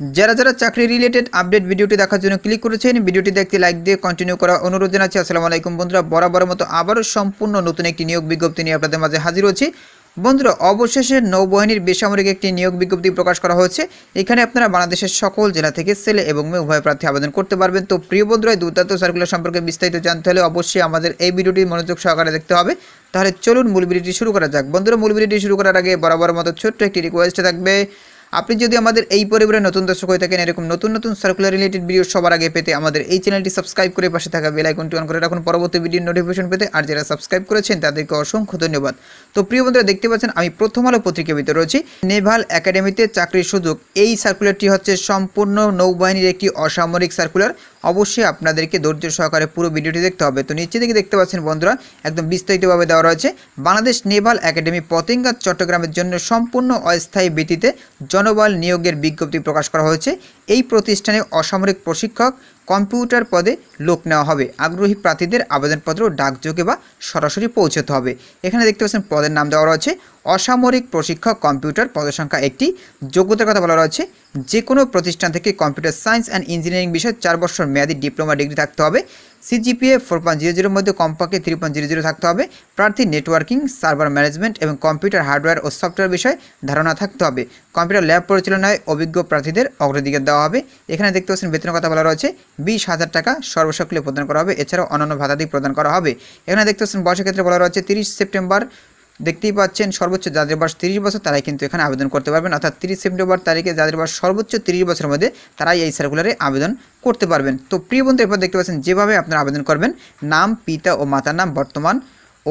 যারা যারা চাকরি রিলেটেড আপডেট ভিডিওটি দেখার জন্য ক্লিক করেছেন, ভিডিওটি দেখতে লাইক দিয়ে কন্টিনিউ করা অনুরোধ জানাচ্ছি। আসসালামু আলাইকুম বন্ধুরা, বরাবরের মতো আবারও সম্পূর্ণ নতুন একটি নিয়োগ বিজ্ঞপ্তি নিয়ে আপনাদের মাঝে হাজির হচ্ছি। বন্ধুরা, অবশেষে নৌবাহিনীর বেসামরিক একটি নিয়োগ বিজ্ঞপ্তি প্রকাশ করা হয়েছে। এখানে আপনারা বাংলাদেশের সকল জেলা থেকে ছেলে এবং মেয়ে উভয় প্রার্থী আবেদন করতে পারবেন। তো প্রিয় বন্ধুরা, দুর্দান্ত সার্কুলার সম্পর্কে বিস্তারিত জানতে হলে অবশ্যই আমাদের এই ভিডিওটি মনোযোগ সহকারে দেখতে হবে। তাহলে চলুন মূল ভিডিওটি শুরু করা যাক। বন্ধুরা, মূল ভিডিওটি শুরু করার আগে বরাবরের মতো ছোট্ট একটি রিকোয়েস্ট থাকবে, আপনি যদি আমাদের এই পরিবারের নতুন দর্শক হয়ে থাকেন, এরকম নতুন নতুন সার্কুলার রিলেটেড ভিডিও সবার আগে পেতে আমাদের এই চ্যানেলটি সাবস্ক্রাইব করে পাশে থাকা বেল আইকনটি অন করে রাখুন পরবর্তী ভিডিওর নোটিফিকেশন পেতে। আর যারা সাবস্ক্রাইব করেছেন তাদেরকে অসংখ্য ধন্যবাদ। তো প্রিয় বন্ধুরা, দেখতে পাচ্ছেন আমি প্রথম আলো পত্রিকার ভিতরে রয়েছি। নেভাল একাডেমিতে চাকরির সুযোগ, এই সার্কুলারটি হচ্ছে সম্পূর্ণ নৌবাহিনীর একটি অসামরিক সার্কুলার। অবশ্যই আপনাদেরকে ধৈর্য সহকারে পুরো ভিডিওটি দেখতে হবে। তো নিচে দিকে দেখতে পাচ্ছেন বন্ধুরা, একদম বিস্তারিতভাবে দেওয়া রয়েছে। বাংলাদেশ নেভাল একাডেমি পতেঙ্গা চট্টগ্রামের জন্য সম্পূর্ণ অস্থায়ী ভিত্তিতে জনবল নিয়োগের বিজ্ঞপ্তি প্রকাশ করা হয়েছে। এই প্রতিষ্ঠানে অসামরিক প্রশিক্ষক কম্পিউটার পদে লোক নেওয়া হবে। আগ্রহী প্রার্থীদের আবেদনপত্র ডাকযোগে বা সরাসরি পৌঁছতে হবে। এখানে দেখতে পাচ্ছেন পদের নাম দেওয়া রয়েছে অসামরিক প্রশিক্ষক কম্পিউটার, পদের সংখ্যা একটি। যোগ্যতার কথা বলা রয়েছে যে কোনো প্রতিষ্ঠান থেকে কম্পিউটার সায়েন্স অ্যান্ড ইঞ্জিনিয়ারিং বিষয়ে 4 বছর মেয়াদী ডিপ্লোমা ডিগ্রি থাকতে হবে। সিজিপিএ 4.00 মধ্যে কমপক্ষে 3.00 থাকতে হবে। প্রার্থী নেটওয়ার্কিং, সার্ভার ম্যানেজমেন্ট এবং কম্পিউটার হার্ডওয়্যার ও সফটওয়্যার বিষয়ে ধারণা থাকতে হবে। কম্পিউটার ল্যাব পরিচালনায় অভিজ্ঞ প্রার্থীদের অগ্রাধিকার দেওয়া হবে। এখানে দেখতে পাচ্ছেন বেতনের কথা বলা রয়েছে 20,000 টাকা সর্বসকলে প্রদান করা হবে। এছাড়াও অন্যান্য ভাতাদি প্রদান করা হবে। এখানে দেখতে পাচ্ছেন বয়সের ক্ষেত্রে বলা রয়েছে 30 সেপ্টেম্বর। দেখতেই পাচ্ছেন সর্বোচ্চ যাদের বয়স 30 বছর তারাই কিন্তু এখানে আবেদন করতে পারবেন, অর্থাৎ 30 সেপ্টেম্বর তারিখে যাদের বয়স সর্বোচ্চ 30 বছরের মধ্যে তারাই এই সার্কুলারে আবেদন করতে পারবেন। তো প্রিয় বন্ধু, এরপর দেখতে পাচ্ছেন যেভাবে আপনারা আবেদন করবেন, নাম, পিতা ও মাতার নাম, বর্তমান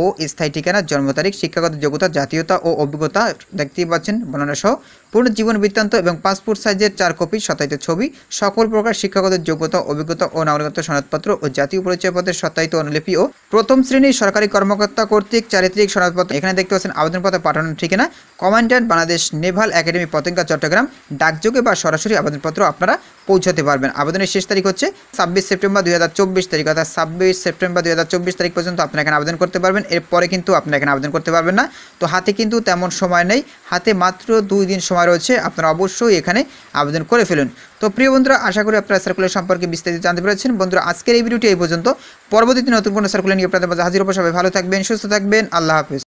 ও স্থায়ী ঠিকানা, জন্ম তারিখ, শিক্ষাগত যোগ্যতা, জাতীয়তা ও অভিজ্ঞতা দেখতেই পাচ্ছেন বর্ণনা সহ পূর্ণ জীবন বৃত্তান্ত এবং পাসপোর্ট সাইজের 4 কপি সত্যায়িত ছবি, সকল প্রকার শিক্ষাগত যোগ্যতা, অভিজ্ঞতা ও নাগরিকত্ব সনদপত্র ও জাতীয় পরিচয়পত্রের সত্যায়িত অনুলিপি ও প্রথম শ্রেণীর সরকারি কর্মকর্তা কর্তৃক চারিত্রিক সনদপত্র। এখানে দেখতে পাচ্ছেন আবেদনপত্র পাঠানোর ঠিকানা commandant, Bangladesh naval academy Patenga Chattogram. ডাকযোগে বা সরাসরি আবেদনপত্র আপনারা পৌঁছাতে পারবেন। আবেদনের শেষ তারিখ হচ্ছে 26 সেপ্টেম্বর 2024 তারিখ, অর্থাৎ 26 সেপ্টেম্বর 2024 তারিখ পর্যন্ত আপনারা এখানে আবেদন করতে পারবেন। এরপরে কিন্তু আপনারা এখানে আবেদন করতে পারবেন না। তো হাতে কিন্তু তেমন সময় নেই, হাতে মাত্র 2 দিন সময় রয়েছে। আপনারা অবশ্যই এখানে আবেদন করে ফেলুন। তো প্রিয় বন্ধুরা, আশা করি আপনারা সার্কুলার সম্পর্কে বিস্তারিত জানতে পেরেছেন। বন্ধুরা, আজকের এই ভিডিওটি এই পর্যন্ত। পরবর্তীতে নতুন কোনো সার্কুলার নিয়ে আপনাদের মাঝে হাজির হব। সবাই ভালো থাকবেন, সুস্থ থাকবেন। আল্লাহ হাফেজ।